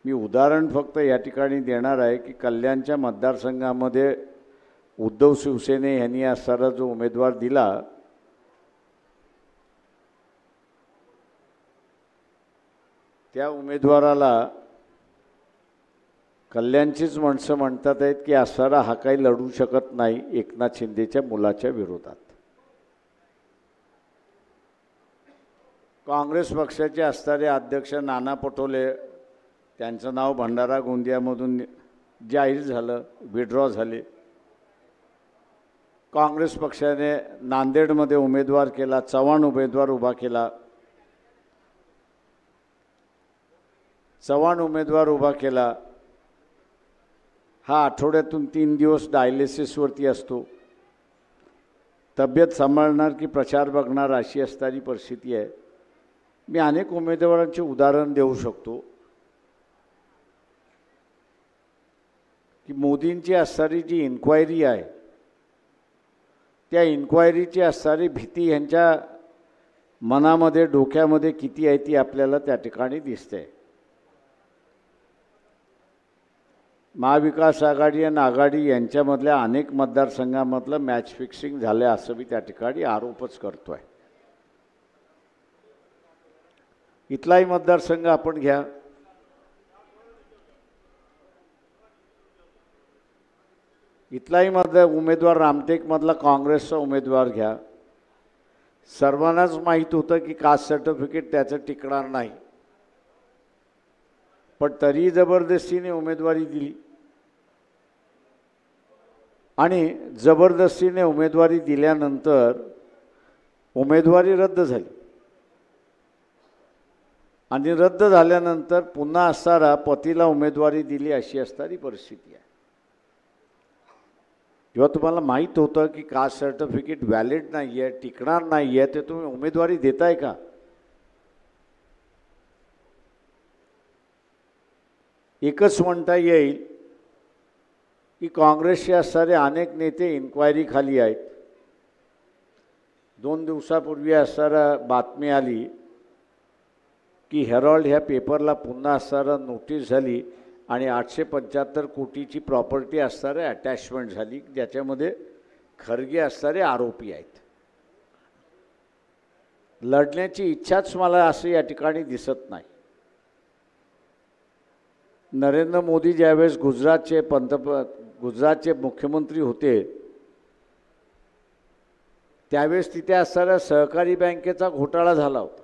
मी उदाहरण फक्त या ठिकाणी देणार आहे की कल्याणच्या मतदारसंघामध्ये उद्धव शिवसेने यांनी असणारा जो उमेदवार दिला त्या उमेदवाराला कल्याणचीच माणसं म्हणतात आहेत की असणारा हा काही लढू शकत नाही एकनाथ शिंदेच्या मुलाच्या विरोधात। काँग्रेस पक्षाचे असणारे अध्यक्ष नाना पटोले त्यांचं नाव भंडारा गोंदियामधून जाहीर झालं, विड्रॉ झाले। काँग्रेस पक्षाने नांदेडमध्ये उमेदवार केला, चव्हाण उमेदवार उभा केला। चव्हाण उमेदवार उभा केला, हा आठवड्यातून 3 दिवस डायलिसिसवरती असतो, तब्येत सांभाळणार की प्रचार बघणार अशी असणारी परिस्थिती आहे। मी अनेक उमेदवारांचे उदाहरण देऊ शकतो की मोदींची असणारी जी इन्क्वायरी आहे त्या इन्क्वायरीची असणारी भीती यांच्या मनामध्ये डोक्यामध्ये किती आहे ती आपल्याला त्या ठिकाणी दिसते। महाविकास आघाडी आणि आघाडी यांच्यामधल्या अनेक मतदारसंघामधलं मॅच फिक्सिंग झालं असं मी त्या ठिकाणी आरोपच करतोय। इथलाही मतदारसंघ आपण घ्या, इथलाही उमेदवार रामटेकमधला काँग्रेसचा उमेदवार घ्या। सर्वांनाच माहीत होतं की कास्ट सर्टिफिकेट त्याचं टिकणार नाही, पण तरी जबरदस्तीने उमेदवारी दिली आणि जबरदस्तीने उमेदवारी दिल्यानंतर उमेदवारी रद्द झाली आणि रद्द झाल्यानंतर पुन्हा असणारा पतीला उमेदवारी दिली अशी असणारी परिस्थिती आहे। जेव्हा तुम्हाला माहीत होतं की कास्ट सर्टिफिकेट व्हॅलिड नाही आहे, टिकणार नाही आहे, ते तुम्ही उमेदवारी देताय का? एकच म्हणता येईल की काँग्रेसचे असणारे अनेक नेते इन्क्वायरी खाली आहेत। 2 दिवसापूर्वी असणारा बातमी आली की हेरॉल्ड ह्या पेपरला पुन्हा असणारा नोटीस झाली आणि 875 कोटीची प्रॉपर्टी असणारे अटॅचमेंट झाली, ज्याच्यामध्ये खरगे असणारे आरोपी आहेत। लढण्याची इच्छाच मला असं या ठिकाणी दिसत नाही। नरेंद्र मोदी ज्यावेळेस गुजरातचे मुख्यमंत्री होते त्यावेळेस तिथे असणाऱ्या सहकारी बँकेचा घोटाळा झाला होता।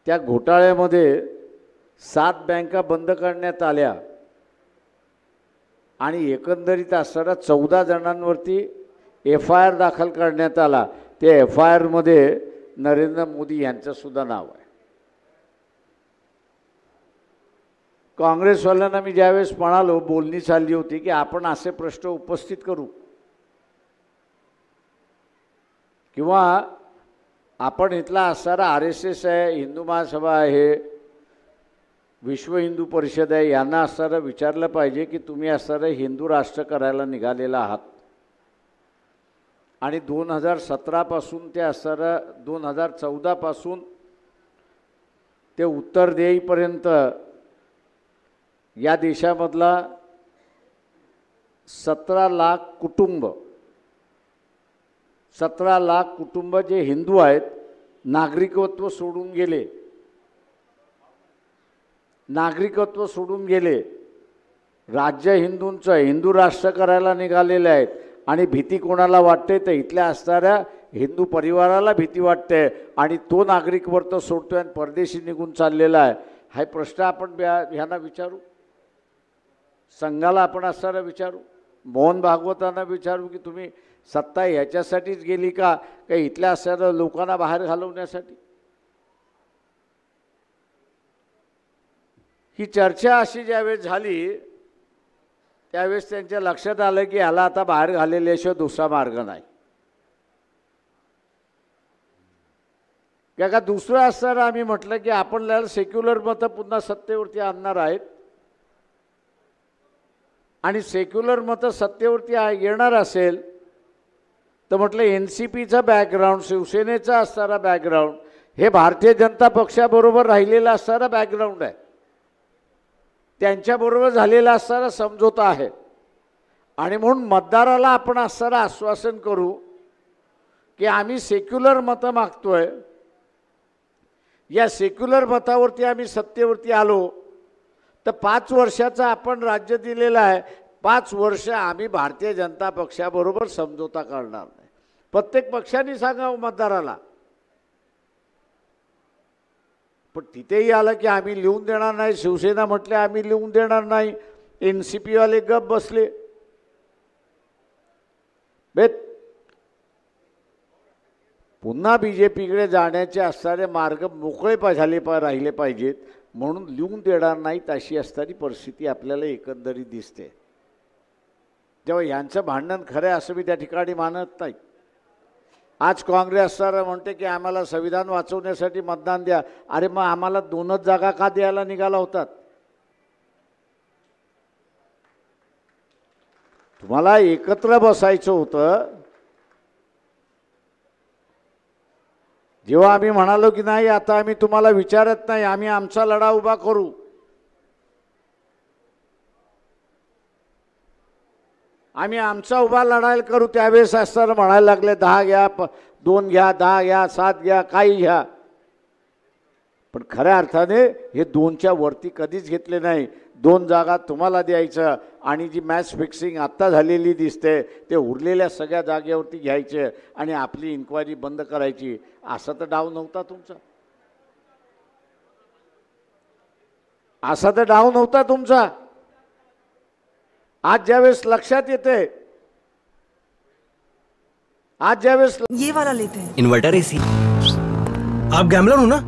त्या घोटाळ्यामध्ये 7 बँका बंद करण्यात आल्या आणि एकंदरीत असणाऱ्या 14 जणांवरती FIR दाखल करण्यात आला। ते FIR मध्ये नरेंद्र मोदी यांचं सुद्धा नाव आहे। काँग्रेसवाल्यांना मी ज्यावेळेस म्हणालो, बोलणी चालली होती की आपण असे प्रश्न उपस्थित करू किंवा आपण इथला असणारा RSS आहे, हिंदू महासभा आहे, विश्व हिंदू परिषद आहे, यांना असणारं विचारलं पाहिजे की तुम्ही असणारं हिंदू राष्ट्र करायला निघालेला आहात आणि 2017 पासून ते असणारं 2014 पासून ते उत्तर देईपर्यंत या देशामधला 17 लाख कुटुंब जे हिंदू आहेत नागरिकत्व सोडून गेले, राज्य हिंदूंचं हिंदू राष्ट्र करायला निघालेले आहेत आणि भीती कोणाला वाटते तर इथल्या असणाऱ्या हिंदू परिवाराला भीती वाटते आणि तो नागरिकत्व सोडतोय आणि परदेशी निघून चाललेला आहे। हा प्रश्न आपण ह्यांना विचारू, संघाला आपण असणारा विचारू, मोहन भागवतांना विचारू की तुम्ही सत्ता ह्याच्यासाठीच गेली का इथल्या असणाऱ्या लोकांना बाहेर घालवण्यासाठी? ही चर्चा अशी ज्यावेळेस झाली त्यावेळेस त्यांच्या लक्षात आलं की ह्याला आता बाहेर घालवल्याशिवाय दुसरा मार्ग नाही। का दुसरं असणारं आम्ही म्हटलं की आपल्याला सेक्युलर मतं पुन्हा सत्तेवरती आणणार आहेत आणि सेक्युलर मतं सत्तेवरती येणार असेल तर म्हटलं NCPचा बॅकग्राऊंड, शिवसेनेचा असणारा बॅकग्राऊंड हे भारतीय जनता पक्षाबरोबर राहिलेला असणारा बॅकग्राऊंड आहे, त्यांच्याबरोबर झालेला असणारा समझोता आहे. आणि म्हणून मतदाराला आपण असणारं आश्वासन करू की आम्ही सेक्युलर मतं मागतोय, या सेक्युलर मतावरती आम्ही सत्तेवरती आलो तर 5 वर्षाचा आपण राज्य दिलेलं आहे, 5 वर्ष आम्ही भारतीय जनता पक्षाबरोबर समझोता करणार नाही. प्रत्येक पक्षाने सांगावं मतदाराला. पण तिथेही आलं की आम्ही लिहून देणार नाही, शिवसेना म्हटले आम्ही लिहून देणार नाही, NCP वाले गप बसले. पुन्हा BJPकडे जाण्याचे असणारे मार्ग मोकळे राहिले पाहिजेत, म्हणून लिहून देणार नाहीत अशी असणारी परिस्थिती आपल्याला एकंदरीत दिसते. जेव्हा यांचं भांडण खरं आहे असं मी त्या ठिकाणी मानत नाही. आज काँग्रेस असणारा म्हणते की आम्हाला संविधान वाचवण्यासाठी मतदान द्या. अरे मग आम्हाला 2च जागा का द्यायला निघाला होतात? तुम्हाला एकत्र बसायचं होतं. जेव्हा आम्ही म्हणालो की नाही आता आम्ही तुम्हाला विचारत नाही, आम्ही आमचा लढा उभा करू, आम्ही आमचा उभा लढायला करू, त्यावेळेस असताना म्हणायला लागले 10 घ्या, 2 घ्या, 10 घ्या, 7 घ्या, काही घ्या. पण खऱ्या अर्थाने हे 2च्या वरती कधीच घेतले नाही. 2 जागा तुम्हाला द्यायचं आणि जी मॅच फिक्सिंग आत्ता झालेली दिसते ते उरलेल्या सगळ्या जागेवरती घ्यायचे आणि आपली इन्क्वायरी बंद करायची. असा तर डाव नव्हता तुमचा, असा तर डाव नव्हता तुमचा. आज ज्यावेळेस लक्षात येते, आज ज्यावेळेस ये वाला लेते हैं इन्वर्टर एसी। आप गैम्बलर हो ना?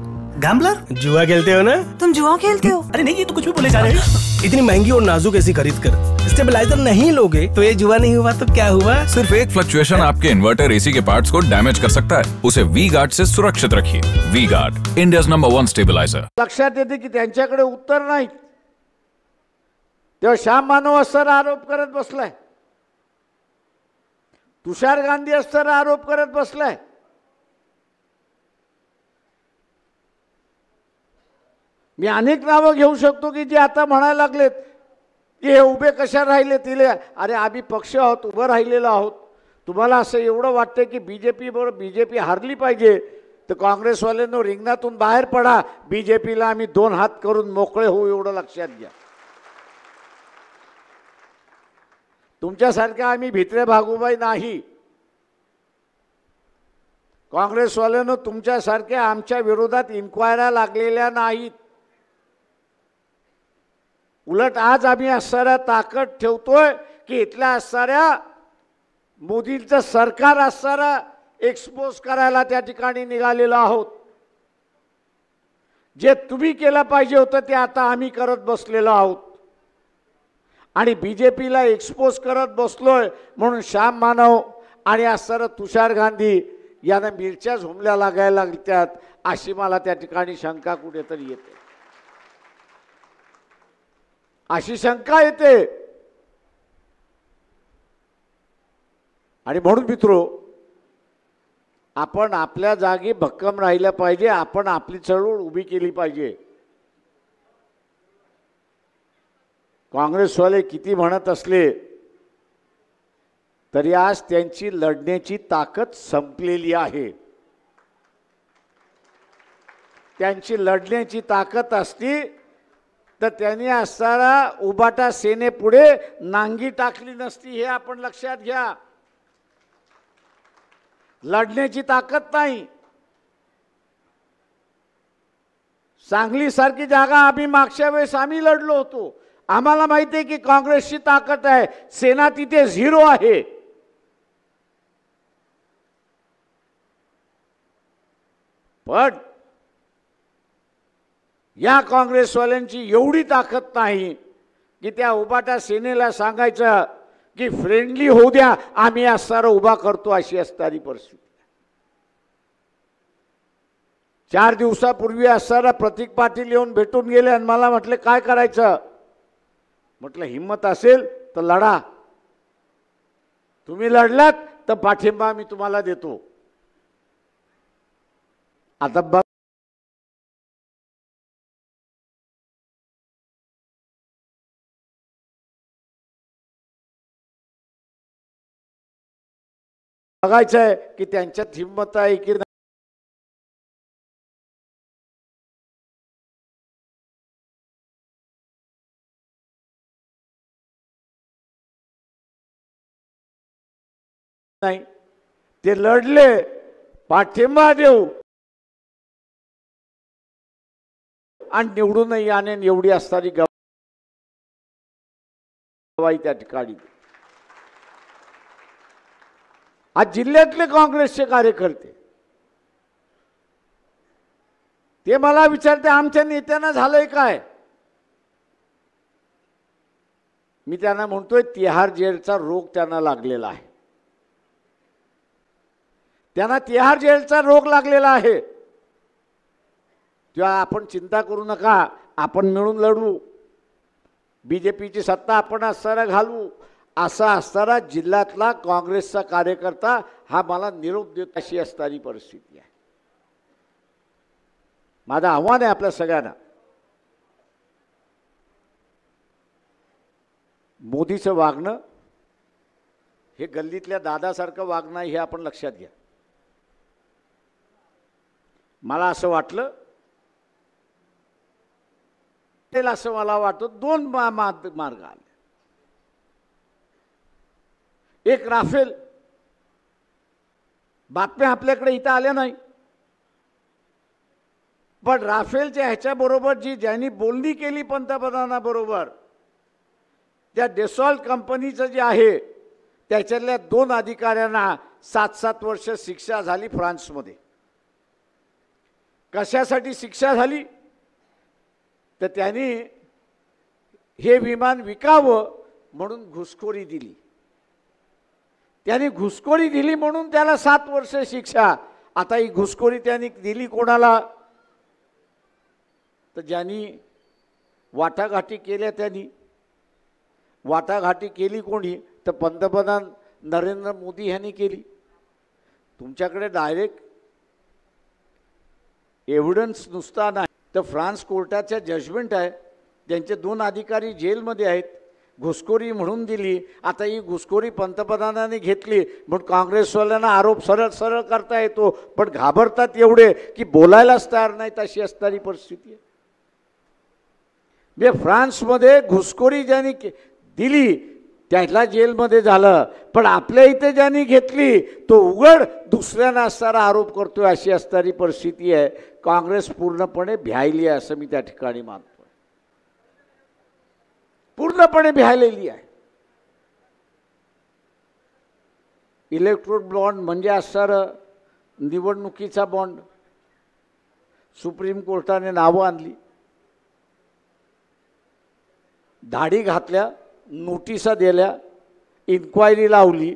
गैम्बलर? जुआ खेलते हो ना? तुम जुआ खेलते हो? अरे नहीं, ये तो कुछ भी बोले जा रहे हैं। इतनी महंगी और नाजुक एसी खरीद कर स्टेबलाइजर नहीं लोगे तो ये जुआ नहीं हुआ तो क्या हुआ? सिर्फ एक फ्लक्चुएशन आपके इन्वर्टर एसी के पार्ट्स को डैमेज कर सकता है। उसे वी गार्ड से सुरक्षित रखिए। V guard, India's number 1 stabiliser. लक्षात येते की त्यांच्याकडे उत्तर नाही, तेव्हा श्याम मानव असताना आरोप करत बसलाय, तुषार गांधी असताना आरोप करत बसलाय. मी अनेक नावं घेऊ शकतो की जे आता म्हणायला लागलेत की हे उभे कशा राहिले तिले. अरे आम्ही पक्ष आहोत, उभं राहिलेलो आहोत. तुम्हाला असं एवढं वाटतं की बीजेपी हारली पाहिजे तर काँग्रेसवाल्यांनो रिंगणातून बाहेर पडा, बीजेपीला आम्ही 2 हात करून मोकळे होऊ, एवढं लक्षात घ्या. तुमच्यासारख्या आम्ही भित्रे भागूबाई नाही. काँग्रेसवाल्यांनो तुमच्यासारख्या आमच्या विरोधात इन्क्वायऱ्या लागलेल्या नाहीत. उलट आज आम्ही असणाऱ्या ताकद ठेवतोय की इथल्या असणाऱ्या मोदींचं सरकार असणारा एक्सपोज करायला त्या ठिकाणी निघालेलो आहोत. जे तुम्ही केलं पाहिजे होतं ते आता आम्ही करत बसलेलो आहोत आणि बीजेपीला एक्सपोज करत बसलोय. म्हणून श्याम मानव आणि असणारं तुषार गांधी यांना मिरच्या झोंबल्या लागायला लागतात अशी मला त्या ठिकाणी शंका कुठेतरी येते, अशी शंका येते. आणि म्हणून मित्रो, आपण आपल्या जागी भक्कम राहिलं पाहिजे, आपण आपली चळवळ उभी केली पाहिजे. काँग्रेसवाले किती म्हणत असले तरी आज त्यांची लढण्याची ताकद संपलेली आहे. त्यांची लढण्याची ताकद असती तर त्यांनी असणारा उबाटा सेनेपुढे नांगी टाकली नसती, हे आपण लक्षात घ्या. लढण्याची ताकद नाही. सांगलीसारखी जागा आम्ही मागच्या वेळेस आम्ही लढलो होतो. आम्हाला माहिती आहे की काँग्रेसची ताकद आहे, सेना तिथे 0 आहे. पण या काँग्रेसवाल्यांची एवढी ताकद नाही की त्या उबाटा सेनेला सांगायचं की फ्रेंडली होऊ द्या, आम्ही असणारा उभा करतो, अशी असणारी परिस्थिती. 4 दिवसापूर्वी असणारा प्रतीक पाटील येऊन भेटून गेले आणि मला म्हटले काय करायचं. म्हटलं हिम्मत असेल तर लढा, तुम्ही लढलात तर पाठिंबा मी तुम्हाला देतो. आता बघायचं आहे की त्यांच्यात हिंमत आहे की नाही. ते लढले, पाठिंबा देऊ आणि निवडूनही आणेन एवढी असणारी गवाही त्या ठिकाणी. आज जिल्ह्यातले काँग्रेसचे कार्यकर्ते ते मला विचारते आमच्या नेत्यांना झालंय काय. मी त्यांना म्हणतोय तिहार जेलचा रोग त्यांना लागलेला आहे. त्यांना तिहार जेलचा रोग लागलेला आहे. तेव्हा आपण चिंता करू नका, आपण मिळून लढू, बीजेपीची सत्ता आपण असताना घालवू. असा असताना जिल्ह्यातला काँग्रेसचा कार्यकर्ता हा मला निरोप देत अशी असणारी परिस्थिती आहे. माझं आव्हान आहे आपल्या सगळ्यांना, मोदीचं वागणं हे गल्लीतल्या दादासारखं वागणं हे आपण लक्षात घ्या. मला असं वाटलं असं मला वाटतं दोन मार्ग आले. एक राफेल बातम्या आपल्याकडे इथं आल्या नाही, पण राफेलच्या ह्याच्याबरोबर ज्यांनी बोलणी केली पंतप्रधानाबरोबर त्या डेसॉल्ट कंपनीचं जे आहे त्याच्यातल्या 2 अधिकाऱ्यांना 7-7 वर्ष शिक्षा झाली फ्रान्समध्ये. कशासाठी शिक्षा झाली तर त्यांनी हे विमान विकावं म्हणून घुसखोरी दिली. त्यांनी घुसखोरी दिली म्हणून त्याला 7 वर्ष शिक्षा. आता ही घुसखोरी त्यांनी दिली कोणाला तर ज्यांनी वाटाघाटी केल्या. त्यांनी वाटाघाटी केली कोणी तर पंतप्रधान नरेंद्र मोदी यांनी केली. तुमच्याकडे डायरेक्ट एव्हिडन्स नुसता नाही तर फ्रान्स कोर्टाच्या जजमेंट आहे. त्यांचे 2 अधिकारी जेलमध्ये आहेत. घुसखोरी म्हणून दिली. आता ही घुसखोरी पंतप्रधानांनी घेतली म्हणून काँग्रेसवाल्यांना आरोप सरळ सरळ करता येतो, पण घाबरतात एवढे की बोलायलाच तयार नाहीत अशी असणारी परिस्थिती आहे. म्हणजे फ्रान्समध्ये घुसखोरी ज्यांनी दिली त्याला जेलमध्ये झालं, पण आपल्या इथे ज्यांनी घेतली तो उघड दुसऱ्यांना असणारा आरोप करतोय अशी असणारी परिस्थिती आहे. काँग्रेस पूर्णपणे भ्यायली आहे असं मी त्या ठिकाणी मानतो. पूर्णपणे भ्यायलेली आहे. इलेक्ट्रोल बॉन्ड म्हणजे असणारं निवडणुकीचा बॉन्ड सुप्रीम कोर्टाने नावं आणली, धाडी घातल्या, नोटिसा दिल्या, इन्क्वायरी लावली,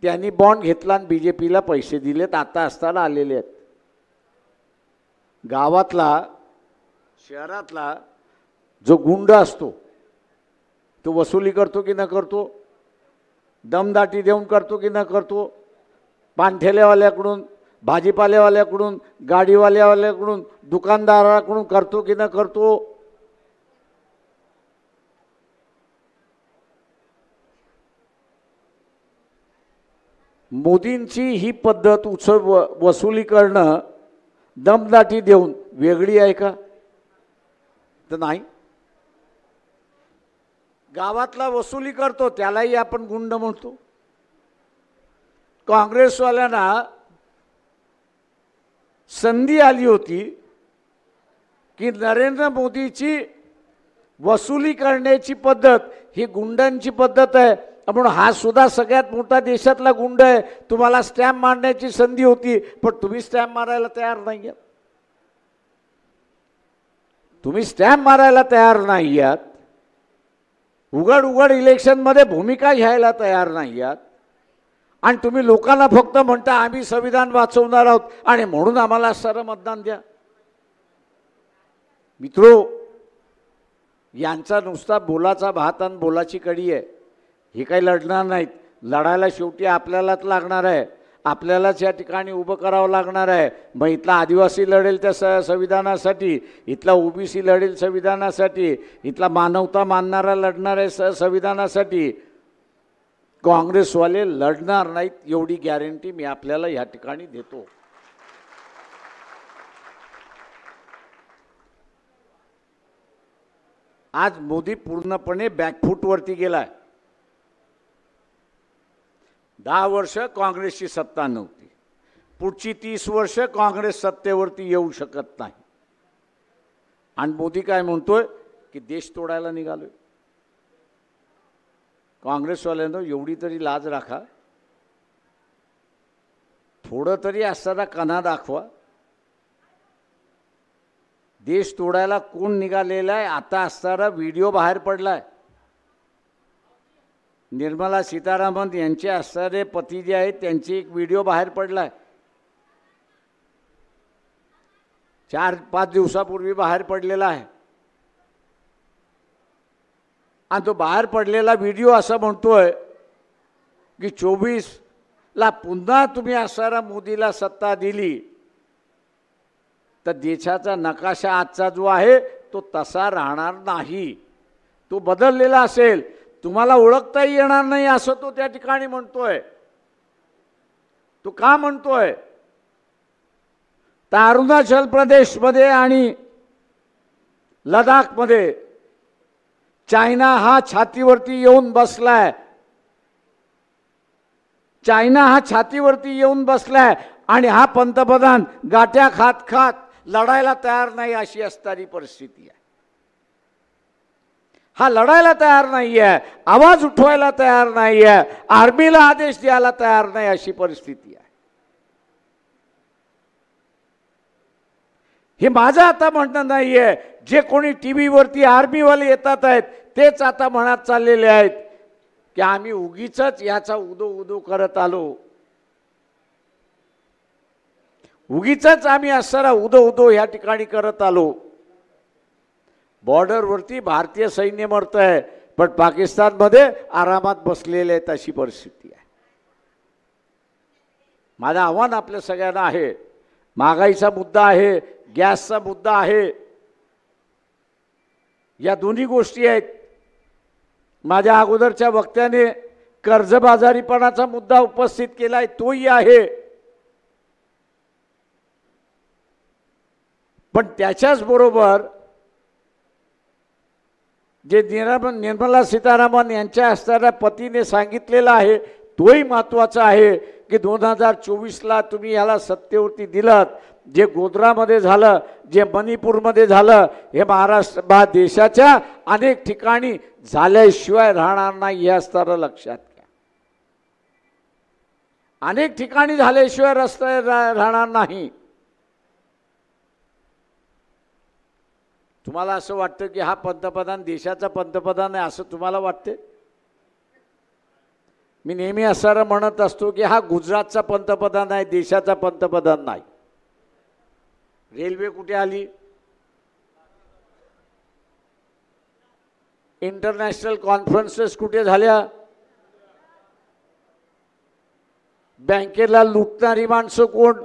त्यांनी बॉन्ड घेतला आणि बीजेपीला पैसे दिलेत. आता असताना आलेले आहेत. गावातला शहरातला जो गुंड असतो तो वसुली करतो की न करतो, दमदाटी देऊन करतो की न करतो, पानठेलेवाल्याकडून, भाजीपालेवाल्याकडून, गाडीवाल्याकडून, दुकानदाराकडून करतो की न करतो. मोदींची ही पद्धत वसुली करणं दमदाटी देऊन वेगळी आहे का तर नाही. गावातला वसुली करतो त्यालाही आपण गुंड म्हणतो. काँग्रेसवाल्यांना संधी आली होती की नरेंद्र मोदीची वसुली करण्याची पद्धत ही गुंडांची पद्धत आहे म्हणून हा सुद्धा सगळ्यात मोठा देशातला गुंड आहे, तुम्हाला स्टॅम्प मारण्याची संधी होती पण तुम्ही स्टॅम्प मारायला तयार नाही आहात. तुम्ही स्टॅम्प मारायला तयार नाही आहात, उघड उघड इलेक्शनमध्ये भूमिका घ्यायला तयार नाही आहात आणि तुम्ही लोकांना फक्त म्हणता आम्ही संविधान वाचवणार आहोत आणि म्हणून आम्हाला सारं मतदान द्या. मित्रो, यांचा नुसता बोलाचा भात आणि बोलाची कडी आहे. हे काही लढणार नाहीत. लढायला शेवटी आपल्यालाच लागणार आहे, आपल्यालाच या ठिकाणी उभं करावं लागणार आहे. मग इथला आदिवासी लढेल त्या संविधानासाठी, इथला ओबीसी लढेल संविधानासाठी, इथला मानवता मानणारा लढणार आहे संविधानासाठी. काँग्रेसवाले लढणार नाहीत एवढी गॅरंटी मी आपल्याला या ठिकाणी देतो. आज मोदी पूर्णपणे बॅकफूटवरती गेलाय. 10 वर्ष काँग्रेसची सत्ता नव्हती, पुढची 30 वर्ष काँग्रेस सत्तेवरती येऊ शकत नाही. आणि मोदी काय म्हणतोय की देश तोडायला निघालोय. काँग्रेसवाल्यांना एवढी तरी लाज राखा, थोडं तरी असताना कणा दाखवा. देश तोडायला कोण निघालेला आहे आता असताना व्हिडिओ बाहेर पडलाय. निर्मला सीतारामन यांचे असणारे पती जे आहेत त्यांची एक व्हिडिओ बाहेर पडलाय. 4-5 दिवसापूर्वी बाहेर पडलेला आहे. आणि तो बाहेर पडलेला व्हिडिओ असं म्हणतोय की 24ला पुन्हा तुम्ही असणारा मोदीला सत्ता दिली तर देशाचा नकाशा आजचा जो आहे तो तसा राहणार नाही, तो बदललेला असेल, तुम्हाला ओळखताही येणार नाही असं तो त्या ठिकाणी म्हणतोय. तो का म्हणतोय तर अरुणाचल प्रदेशमध्ये आणि लडाखमध्ये चायना हा छातीवरती येऊन बसलाय. चायना हा छातीवरती येऊन बसलाय आणि हा पंतप्रधान गाठ्या खात खात लढायला तयार नाही अशी असणारी परिस्थिती आहे. हा लढायला तयार नाही आहे, आवाज उठवायला तयार नाही आहे, आर्मीला आदेश द्यायला तयार नाही अशी परिस्थिती आहे. हे माझं आता म्हणणं नाही आहे. जे कोणी टीव्हीवरती आर्मीवाले येतात आहेत तेच आता म्हणत चाललेले आहेत की आम्ही उगीच याचा उदो उदो करत आलो, उगीच आम्ही असणारा उदो उदो या ठिकाणी करत आलो. बॉर्डरवरती भारतीय सैन्य मरत आहे पण पाकिस्तानमध्ये आरामात बसलेले आहेत अशी परिस्थिती आहे. माझं आव्हान आपल्या सगळ्यांना आहे. महागाईचा मुद्दा आहे, गॅसचा मुद्दा आहे, या दोन्ही गोष्टी आहेत. माझ्या अगोदरच्या वक्त्याने कर्जबाजारीपणाचा मुद्दा उपस्थित केलाय, तोही आहे. पण त्याच्याच बरोबर जे निर्मला सीतारामन यांच्या असणाऱ्या पतीने सांगितलेलं आहे तोही महत्त्वाचा आहे की 2024ला तुम्ही याला सत्तेवरती दिलात. जे गोध्रामध्ये झालं, जे मणिपूरमध्ये झालं, हे महाराष्ट्र देशाच्या अनेक ठिकाणी झाल्याशिवाय राहणार नाही हे असणारं लक्षात घ्या. अनेक ठिकाणी झाल्याशिवाय रस्ते राहणार नाही. तुम्हाला असं वाटतं की हा पंतप्रधान देशाचा पंतप्रधान आहे असं तुम्हाला वाटते? मी नेहमी असं म्हणत असतो की हा गुजरातचा पंतप्रधान आहे, देशाचा पंतप्रधान नाही. रेल्वे कुठे आली? इंटरनॅशनल कॉन्फरन्सेस कुठे झाल्या? बँकेला लुटणारी माणसं कोण?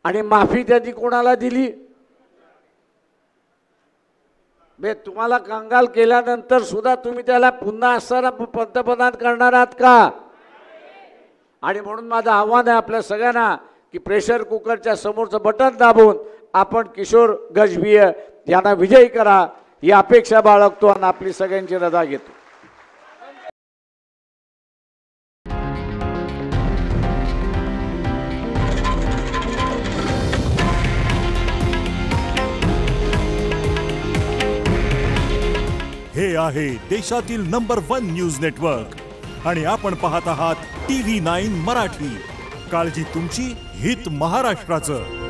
आणि माफी त्यांनी कोणाला दिली? बे तुम्हाला कंगाल केल्यानंतर सुद्धा तुम्ही त्याला पुन्हा असणारा पंतप्रधान करणार आहात का? आणि म्हणून माझं आव्हान आहे आपल्या सगळ्यांना की प्रेशर कुकरच्या समोरचं बटन दाबून आपण किशोर गजभिये यांना विजयी करा ही अपेक्षा बाळगतो आणि आपली सगळ्यांची रजा घेतो. हे आहे देशातील नंबर 1 न्यूज नेटवर्क आणि आपण पाहत आहात TV9 मराठी. काळजी तुमची, हित महाराष्ट्राचं.